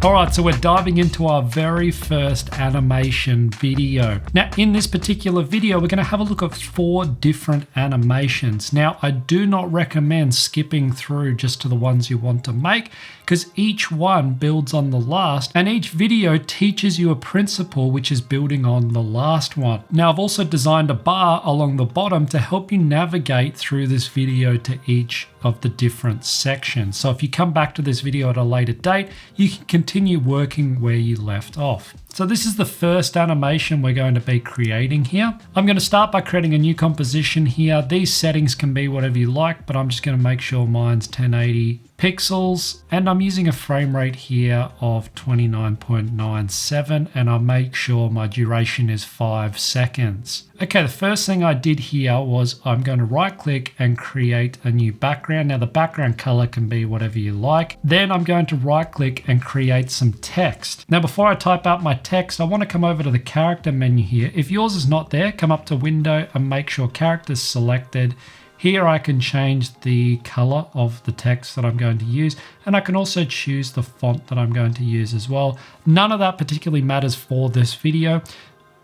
All right, so we're diving into our very first animation video. Now, in this particular video, we're going to have a look at 4 different animations. Now, I do not recommend skipping through just to the ones you want to make, because each one builds on the last, and each video teaches you a principle which is building on the last one. Now, I've also designed a bar along the bottom to help you navigate through this video to each of the different sections. So if you come back to this video at a later date, you can continue working where you left off. So this is the first animation we're going to be creating here. I'm going to start by creating a new composition here. These settings can be whatever you like, but I'm just going to make sure mine's 1080 pixels, and I'm using a frame rate here of 29.97, and I'll make sure my duration is 5 seconds. Okay, the first thing I did here was I'm going to right click and create a new background. Now the background color can be whatever you like. Then I'm going to right click and create some text. Now before I type out my text, I want to come over to the character menu here. If yours is not there, come up to window and make sure character's selected. Here I can change the color of the text that I'm going to use, and I can also choose the font that I'm going to use as well. None of that particularly matters for this video.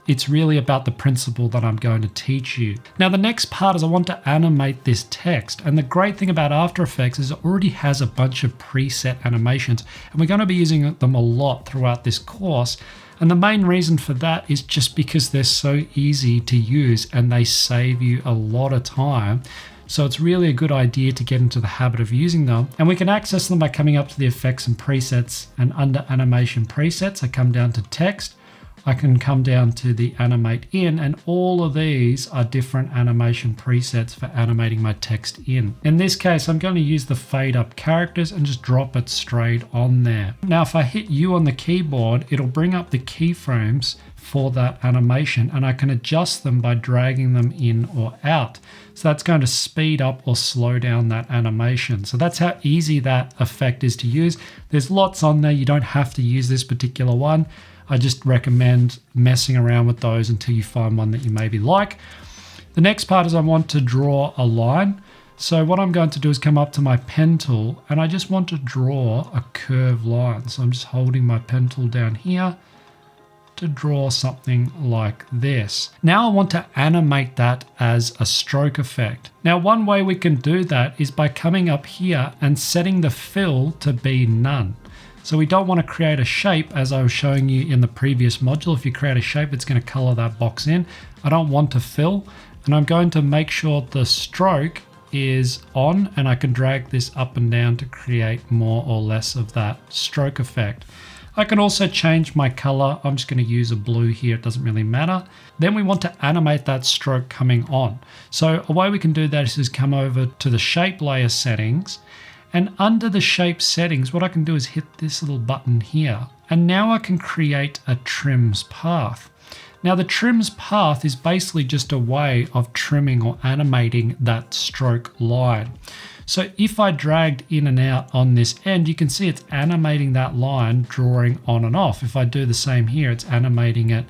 It's really about the principle that I'm going to teach you. Now the next part is I want to animate this text, and the great thing about After Effects is it already has a bunch of preset animations, and we're going to be using them a lot throughout this course. And the main reason for that is just because they're so easy to use and they save you a lot of time. So it's really a good idea to get into the habit of using them. And we can access them by coming up to the effects and presets, and under animation presets, I come down to text. I can come down to the animate in, and all of these are different animation presets for animating my text in. In this case, I'm going to use the fade up characters and just drop it straight on there. Now, if I hit U on the keyboard, it'll bring up the keyframes for that animation, and I can adjust them by dragging them in or out. So that's going to speed up or slow down that animation. So that's how easy that effect is to use. There's lots on there. You don't have to use this particular one. I just recommend messing around with those until you find one that you maybe like. The next part is I want to draw a line. So what I'm going to do is come up to my pen tool, and I just want to draw a curved line. So I'm just holding my pen tool down here to draw something like this. Now I want to animate that as a stroke effect. Now one way we can do that is by coming up here and setting the fill to be none. So we don't want to create a shape as I was showing you in the previous module. If you create a shape, it's going to color that box in. I don't want to fill, and I'm going to make sure the stroke is on, and I can drag this up and down to create more or less of that stroke effect. I can also change my color. I'm just going to use a blue here. It doesn't really matter. Then we want to animate that stroke coming on. So a way we can do that is just come over to the shape layer settings, and under the shape settings, what I can do is hit this little button here. And now I can create a trims path. Now the trims path is basically just a way of trimming or animating that stroke line. So if I dragged in and out on this end, you can see it's animating that line, drawing on and off. If I do the same here, it's animating it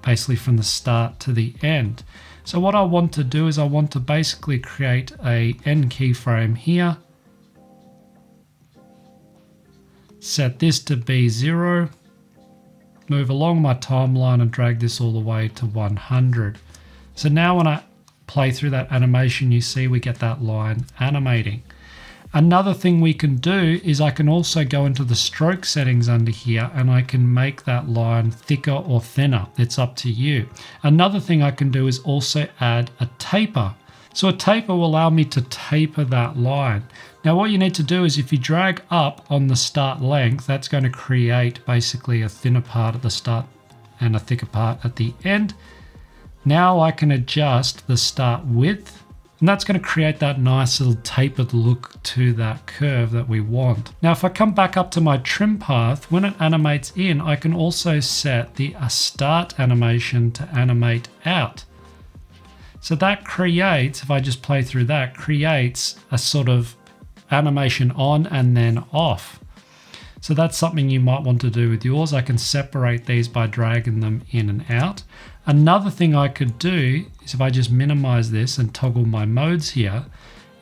basically from the start to the end. So what I want to do is I want to basically create a end keyframe here. Set this to be 0, move along my timeline and drag this all the way to 100. So now when I play through that animation, you see we get that line animating. Another thing we can do is I can also go into the stroke settings under here, and I can make that line thicker or thinner. It's up to you. Another thing I can do is also add a taper. So a taper will allow me to taper that line. Now what you need to do is if you drag up on the start length, that's going to create basically a thinner part at the start and a thicker part at the end. Now I can adjust the start width, and that's going to create that nice little tapered look to that curve that we want. Now if I come back up to my trim path, when it animates in, I can also set the start animation to animate out. So that creates, if I just play through that, creates a sort of animation on and then off. So that's something you might want to do with yours. I can separate these by dragging them in and out. Another thing I could do is if I just minimize this and toggle my modes here,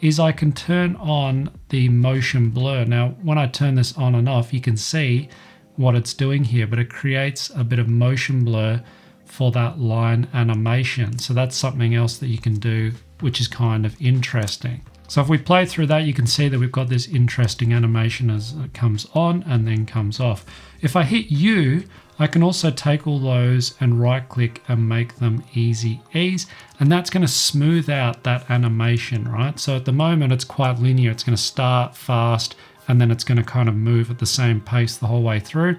is I can turn on the motion blur. Now, when I turn this on and off, you can see what it's doing here, but it creates a bit of motion blur for that line animation. So that's something else that you can do, which is kind of interesting. So if we play through that, you can see that we've got this interesting animation as it comes on and then comes off. If I hit U, I can also take all those and right click and make them easy ease. And that's going to smooth out that animation, right? So at the moment it's quite linear. It's going to start fast and then it's going to kind of move at the same pace the whole way through.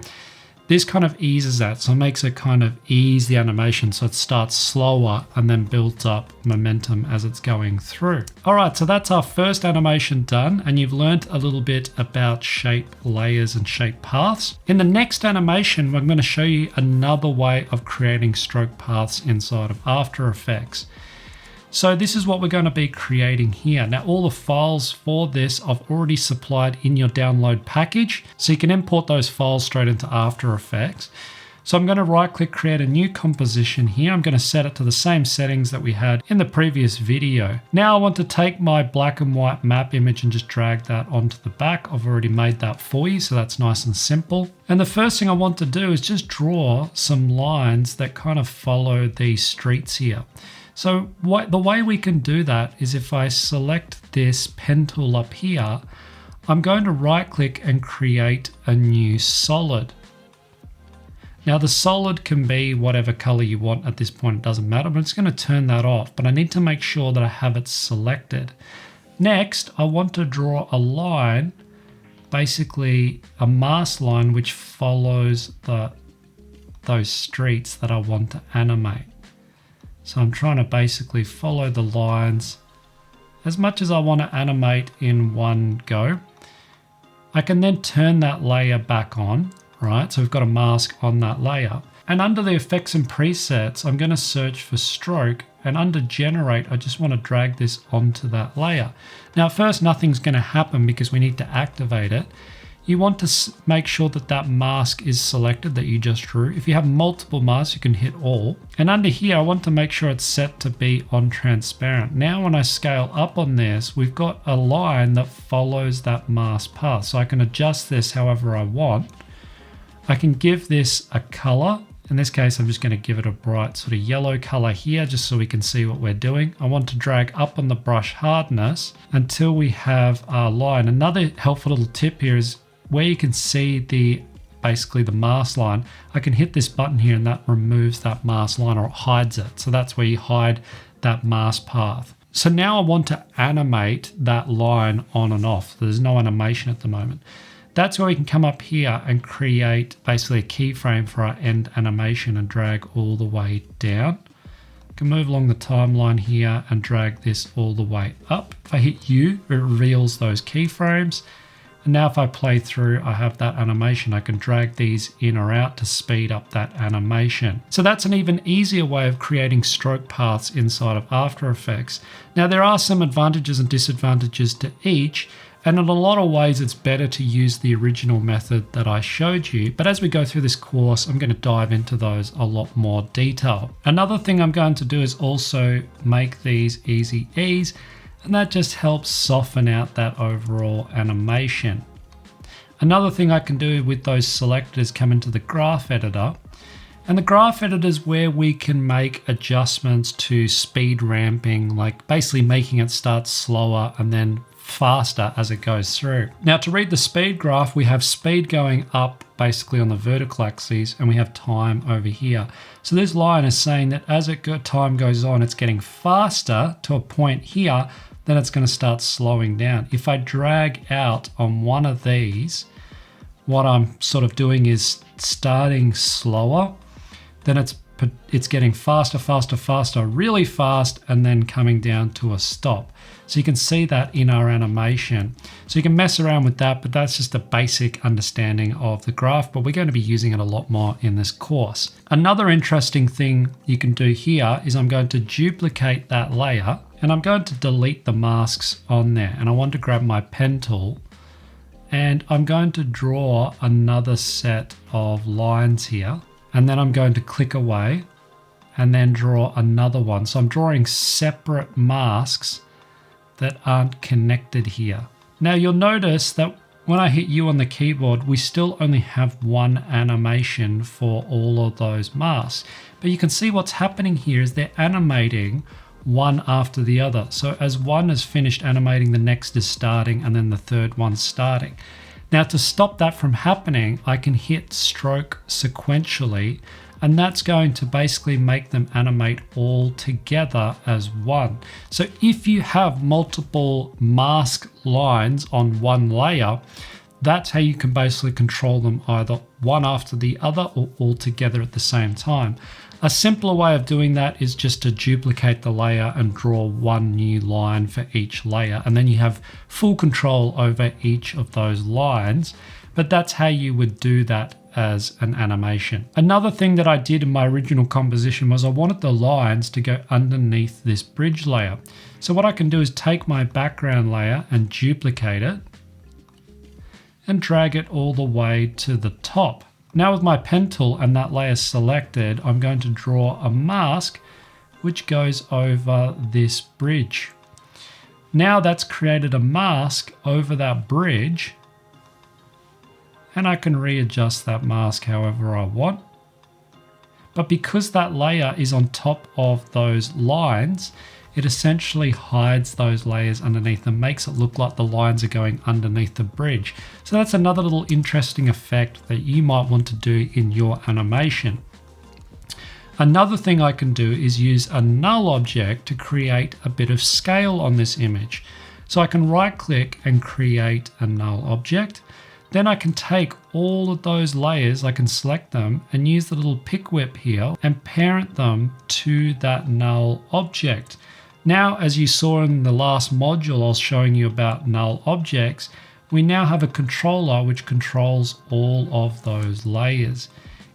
This kind of eases that, so it makes it kind of ease the animation so it starts slower and then builds up momentum as it's going through. All right, so that's our first animation done, and you've learned a little bit about shape layers and shape paths. In the next animation, I'm going to show you another way of creating stroke paths inside of After Effects. So this is what we're going to be creating here. Now all the files for this I've already supplied in your download package, so you can import those files straight into After Effects. So I'm going to right click, create a new composition here. I'm going to set it to the same settings that we had in the previous video. Now I want to take my black and white map image and just drag that onto the back. I've already made that for you, so that's nice and simple. And the first thing I want to do is just draw some lines that kind of follow these streets here. So the way we can do that is if I select this pen tool up here, I'm going to right click and create a new solid. Now the solid can be whatever color you want at this point, it doesn't matter, but it's going to turn that off, but I need to make sure that I have it selected. Next, I want to draw a line, basically a mask line which follows those streets that I want to animate. So I'm trying to basically follow the lines as much as I want to animate in one go. I can then turn that layer back on, right? So we've got a mask on that layer. And under the effects and presets, I'm going to search for stroke, and under generate, I just want to drag this onto that layer. Now at first nothing's going to happen because we need to activate it. You want to make sure that that mask is selected that you just drew. If you have multiple masks, you can hit all. And under here, I want to make sure it's set to be on transparent. Now when I scale up on this, we've got a line that follows that mask path. So I can adjust this however I want. I can give this a color. In this case, I'm just going to give it a bright sort of yellow color here just so we can see what we're doing. I want to drag up on the brush hardness until we have our line. Another helpful little tip here is where you can see basically the mask line, I can hit this button here and that removes that mask line, or it hides it. So that's where you hide that mask path. So now I want to animate that line on and off. There's no animation at the moment. That's where we can come up here and create basically a keyframe for our end animation and drag all the way down. I can move along the timeline here and drag this all the way up. If I hit U, it reveals those keyframes. And now if I play through, I have that animation. I can drag these in or out to speed up that animation. So that's an even easier way of creating stroke paths inside of After Effects. Now there are some advantages and disadvantages to each, and in a lot of ways it's better to use the original method that I showed you. But as we go through this course, I'm going to dive into those a lot more detail. Another thing I'm going to do is also make these easy ease, and that just helps soften out that overall animation. Another thing I can do with those selected is come into the graph editor. And the graph editor is where we can make adjustments to speed ramping, like basically making it start slower and then faster as it goes through. Now to read the speed graph, we have speed going up basically on the vertical axis, and we have time over here. So this line is saying that as time goes on, it's getting faster to a point here, then it's going to start slowing down. If I drag out on one of these, what I'm sort of doing is starting slower, then it's getting faster, faster, faster, really fast, and then coming down to a stop. So you can see that in our animation. So you can mess around with that, but that's just a basic understanding of the graph, but we're going to be using it a lot more in this course. Another interesting thing you can do here is I'm going to duplicate that layer, and I'm going to delete the masks on there. And I want to grab my pen tool, and I'm going to draw another set of lines here. And then I'm going to click away and then draw another one. So I'm drawing separate masks that aren't connected here. Now you'll notice that When I hit U on the keyboard, we still only have one animation for all of those masks. But you can see what's happening here is they're animating one after the other. So as one is finished animating, the next is starting, and then the third one's starting. Now to stop that from happening, I can hit stroke sequentially, and that's going to basically make them animate all together as one. So if you have multiple mask lines on one layer, that's how you can basically control them either one after the other or all together at the same time. A simpler way of doing that is just to duplicate the layer and draw one new line for each layer, and then you have full control over each of those lines. But that's how you would do that as an animation. Another thing that I did in my original composition was I wanted the lines to go underneath this bridge layer. So what I can do is take my background layer and duplicate it and drag it all the way to the top. Now with my pen tool and that layer selected, I'm going to draw a mask which goes over this bridge. Now that's created a mask over that bridge, and I can readjust that mask however I want. But because that layer is on top of those lines, it essentially hides those layers underneath and makes it look like the lines are going underneath the bridge. So that's another little interesting effect that you might want to do in your animation. Another thing I can do is use a null object to create a bit of scale on this image. So I can right click and create a null object. Then I can take all of those layers, I can select them and use the little pick whip here and parent them to that null object. Now, as you saw in the last module I was showing you about null objects, we now have a controller which controls all of those layers.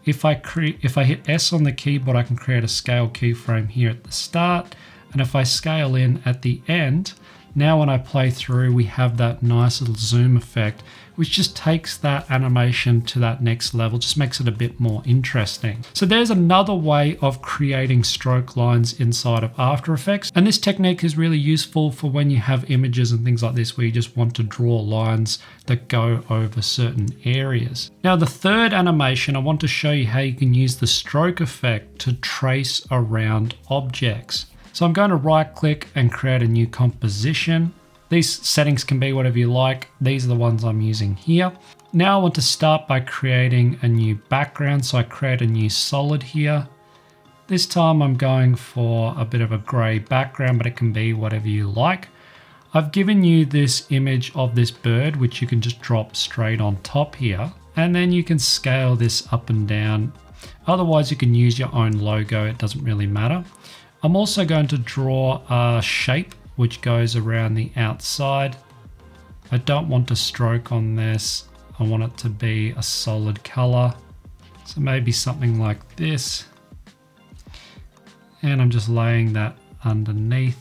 If I hit S on the keyboard, I can create a scale keyframe here at the start. And if I scale in at the end, now when I play through, we have that nice little zoom effect, which just takes that animation to that next level, just makes it a bit more interesting. So there's another way of creating stroke lines inside of After Effects. And this technique is really useful for when you have images and things like this, where you just want to draw lines that go over certain areas. Now, the third animation, I want to show you how you can use the stroke effect to trace around objects. So I'm going to right click and create a new composition. These settings can be whatever you like. These are the ones I'm using here. Now I want to start by creating a new background. So I create a new solid here. This time I'm going for a bit of a gray background, but it can be whatever you like. I've given you this image of this bird, which you can just drop straight on top here. And then you can scale this up and down. Otherwise you can use your own logo. It doesn't really matter. I'm also going to draw a shape which goes around the outside. I don't want a stroke on this. I want it to be a solid color. So maybe something like this. And I'm just laying that underneath.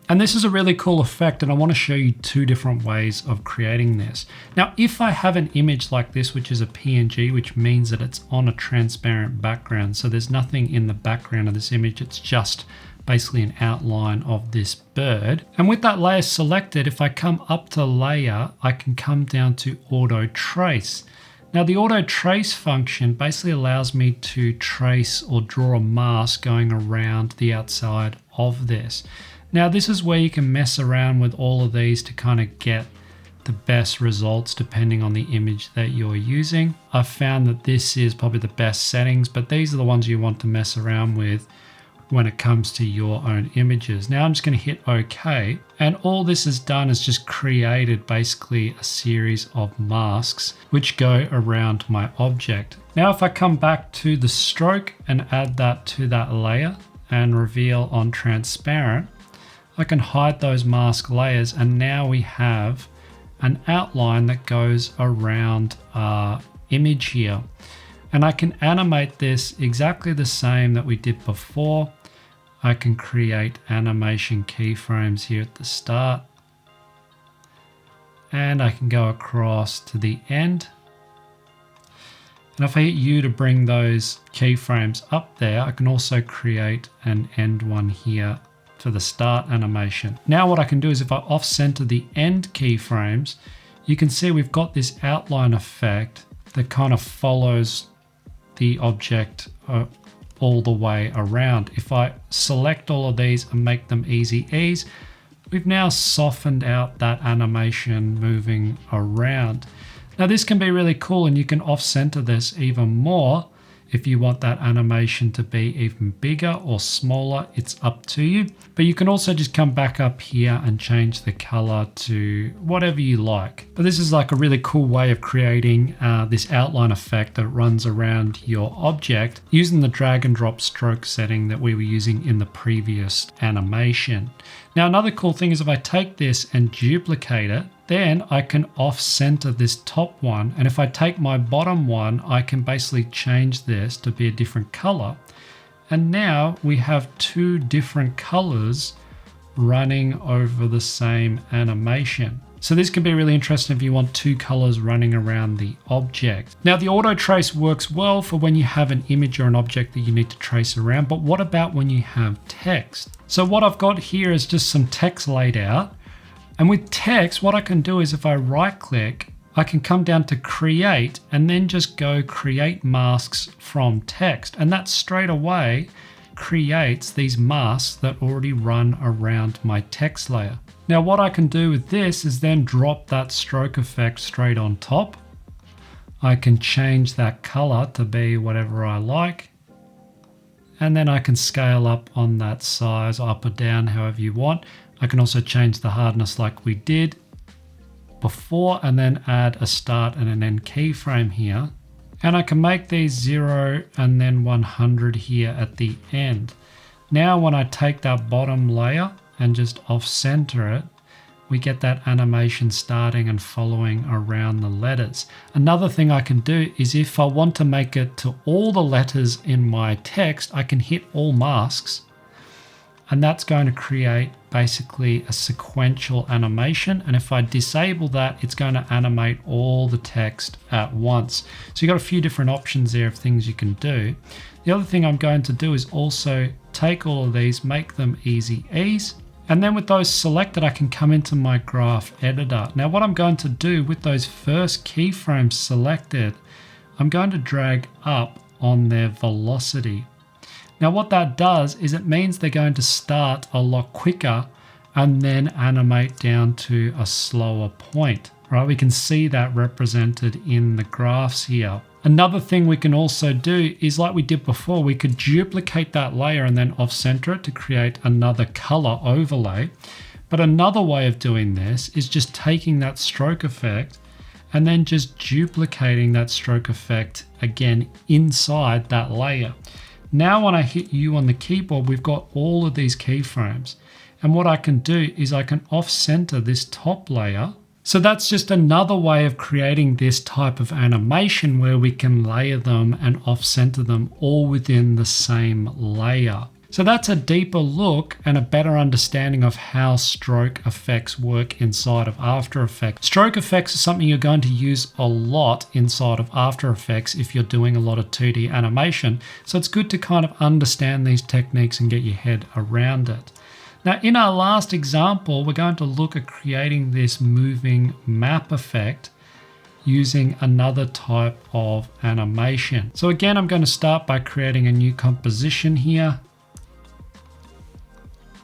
And this is a really cool effect, and I want to show you two different ways of creating this. Now, if I have an image like this, which is a PNG, which means that it's on a transparent background, so there's nothing in the background of this image, it's just basically an outline of this bird. And with that layer selected, if I come up to layer, I can come down to auto trace. Now the auto trace function basically allows me to trace or draw a mask going around the outside of this. Now this is where you can mess around with all of these to kind of get the best results depending on the image that you're using. I've found that this is probably the best settings, but these are the ones you want to mess around with when it comes to your own images. Now I'm just going to hit OK, and all this has done is just created basically a series of masks which go around my object. Now if I come back to the stroke and add that to that layer and reveal on transparent, I can hide those mask layers, and now we have an outline that goes around our image here. And I can animate this exactly the same that we did before. I can create animation keyframes here at the start. And I can go across to the end. And if I hit U to bring those keyframes up there, I can also create an end one here for the start animation. Now what I can do is if I off center the end keyframes, you can see we've got this outline effect that kind of follows the object all the way around. If I select all of these and make them easy ease, we've now softened out that animation moving around. Now this can be really cool, and you can off-center this even more if you want that animation to be even bigger or smaller. It's up to you. But you can also just come back up here and change the color to whatever you like. But this is like a really cool way of creating this outline effect that runs around your object using the drag and drop stroke setting that we were using in the previous animation. Now another cool thing is if I take this and duplicate it, then I can off-center this top one. And if I take my bottom one, I can basically change this to be a different color. And now we have two different colors running over the same animation. So this can be really interesting if you want two colors running around the object. Now the auto trace works well for when you have an image or an object that you need to trace around, but what about when you have text? So what I've got here is just some text laid out. And with text, what I can do is if I right click, I can come down to create and then just go create masks from text. And that straight away creates these masks that already run around my text layer. Now what I can do with this is then drop that stroke effect straight on top. I can change that color to be whatever I like. And then I can scale up on that size, up or down, however you want. I can also change the hardness like we did before and then add a start and an end keyframe here. And I can make these 0 and then 100 here at the end. Now when I take that bottom layer and just off center it, we get that animation starting and following around the letters. Another thing I can do is if I want to make it to all the letters in my text, I can hit all masks. And that's going to create basically a sequential animation. And if I disable that, it's going to animate all the text at once. So you've got a few different options there of things you can do. The other thing I'm going to do is also take all of these, make them easy ease. And then with those selected, I can come into my graph editor. Now what I'm going to do with those first keyframes selected, I'm going to drag up on their velocity. Now what that does is it means they're going to start a lot quicker and then animate down to a slower point, right? We can see that represented in the graphs here. Another thing we can also do is like we did before, we could duplicate that layer and then off-center it to create another color overlay. But another way of doing this is just taking that stroke effect and then just duplicating that stroke effect again inside that layer. Now when I hit U on the keyboard, we've got all of these keyframes. And what I can do is I can off-center this top layer. So that's just another way of creating this type of animation where we can layer them and off-center them all within the same layer. So that's a deeper look and a better understanding of how stroke effects work inside of After Effects. Stroke effects is something you're going to use a lot inside of After Effects if you're doing a lot of 2D animation. So it's good to kind of understand these techniques and get your head around it. Now in our last example, we're going to look at creating this moving map effect using another type of animation. So again, I'm going to start by creating a new composition here.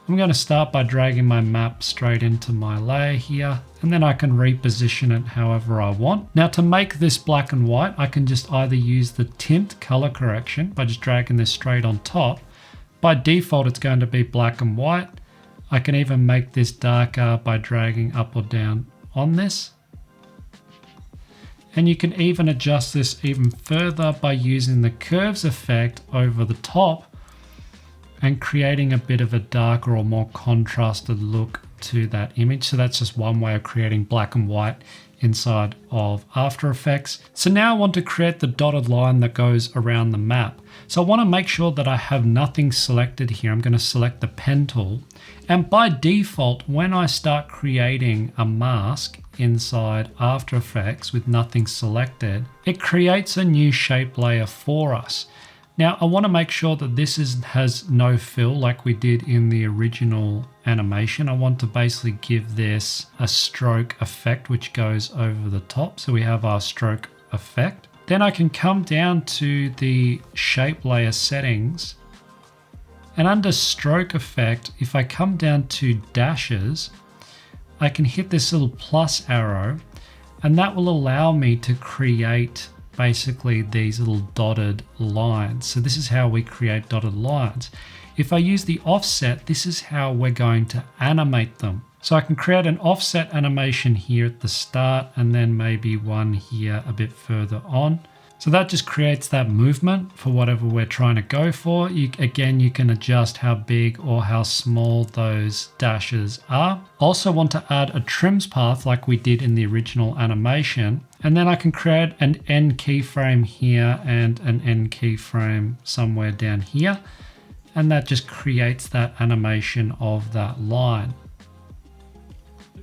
I'm going to start by dragging my map straight into my layer here, and then I can reposition it however I want. Now to make this black and white, I can just either use the tint color correction by just dragging this straight on top. By default, it's going to be black and white. I can even make this darker by dragging up or down on this. And you can even adjust this even further by using the curves effect over the top and creating a bit of a darker or more contrasted look to that image. So that's just one way of creating black and white inside of After Effects. So now I want to create the dotted line that goes around the map. So I want to make sure that I have nothing selected here. I'm going to select the pen tool. And by default, when I start creating a mask inside After Effects with nothing selected, it creates a new shape layer for us. Now I want to make sure that this has no fill like we did in the original animation. I want to basically give this a stroke effect which goes over the top. So we have our stroke effect. Then I can come down to the shape layer settings, and under stroke effect, if I come down to dashes, I can hit this little plus arrow, and that will allow me to create basically these little dotted lines. So this is how we create dotted lines. If I use the offset, this is how we're going to animate them. So I can create an offset animation here at the start, and then maybe one here a bit further on. So that just creates that movement for whatever we're trying to go for. Again, you can adjust how big or how small those dashes are. Also want to add a trims path like we did in the original animation. And then I can create an end keyframe here and an end keyframe somewhere down here. And that just creates that animation of that line.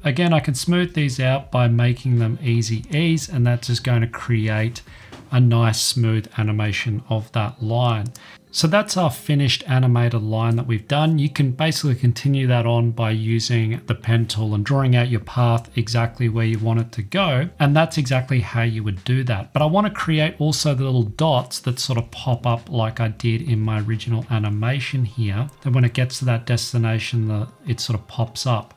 Again, I can smooth these out by making them easy ease, and that's just going to create a nice smooth animation of that line. So that's our finished animated line that we've done. You can basically continue that on by using the pen tool and drawing out your path exactly where you want it to go. And that's exactly how you would do that. But I want to create also the little dots that sort of pop up like I did in my original animation here. That when it gets to that destination, it sort of pops up.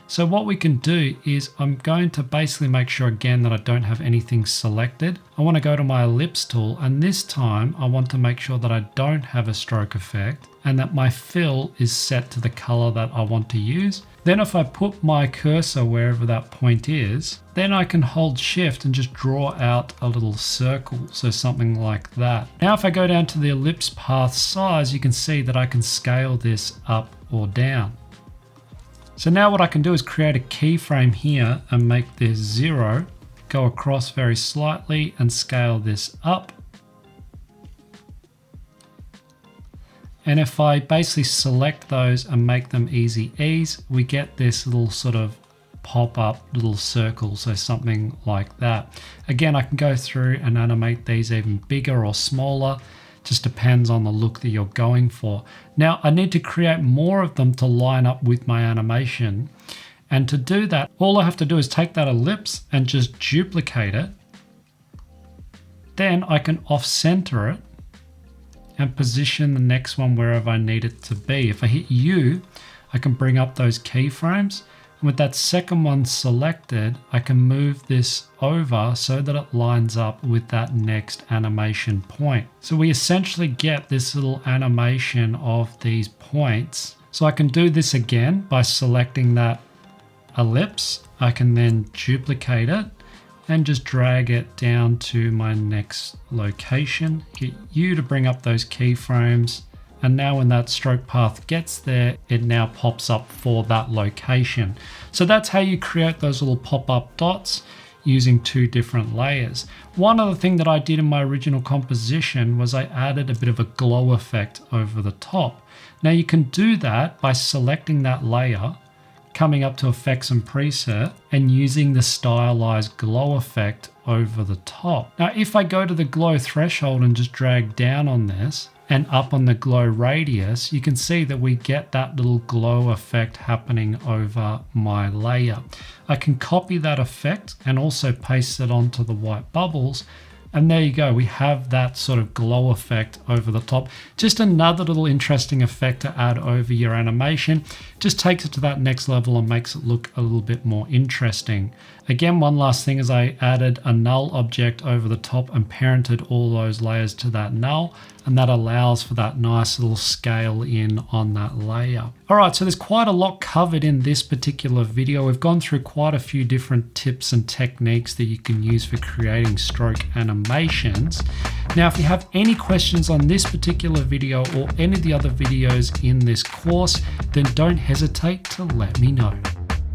So what we can do is I'm going to basically make sure again that I don't have anything selected. I want to go to my ellipse tool, and this time I want to make sure that I don't have a stroke effect and that my fill is set to the color that I want to use. Then if I put my cursor wherever that point is, then I can hold shift and just draw out a little circle. So something like that. Now if I go down to the ellipse path size, you can see that I can scale this up or down. So now what I can do is create a keyframe here and make this 0, go across very slightly and scale this up. And if I basically select those and make them easy ease, we get this little sort of pop up little circle, so something like that. Again, I can go through and animate these even bigger or smaller. Just depends on the look that you're going for. Now I need to create more of them to line up with my animation. And to do that, all I have to do is take that ellipse and just duplicate it. Then I can off-center it and position the next one wherever I need it to be. If I hit U, I can bring up those keyframes. And with that second one selected, I can move this over so that it lines up with that next animation point. So we essentially get this little animation of these points. So I can do this again by selecting that ellipse. I can then duplicate it and just drag it down to my next location. Hit U to bring up those keyframes. And now when that stroke path gets there, it now pops up for that location. So that's how you create those little pop-up dots using 2 different layers. One other thing that I did in my original composition was I added a bit of a glow effect over the top. Now you can do that by selecting that layer, coming up to effects and preset, and using the stylized glow effect over the top. Now if I go to the glow threshold and just drag down on this, and up on the glow radius, you can see that we get that little glow effect happening over my layer. I can copy that effect and also paste it onto the white bubbles. And there you go, we have that sort of glow effect over the top. Just another little interesting effect to add over your animation. Just takes it to that next level and makes it look a little bit more interesting. Again, one last thing is I added a null object over the top and parented all those layers to that null, and that allows for that nice little scale in on that layer. All right, so there's quite a lot covered in this particular video. We've gone through quite a few different tips and techniques that you can use for creating stroke animations. Now, if you have any questions on this particular video or any of the other videos in this course, then don't hesitate to let me know.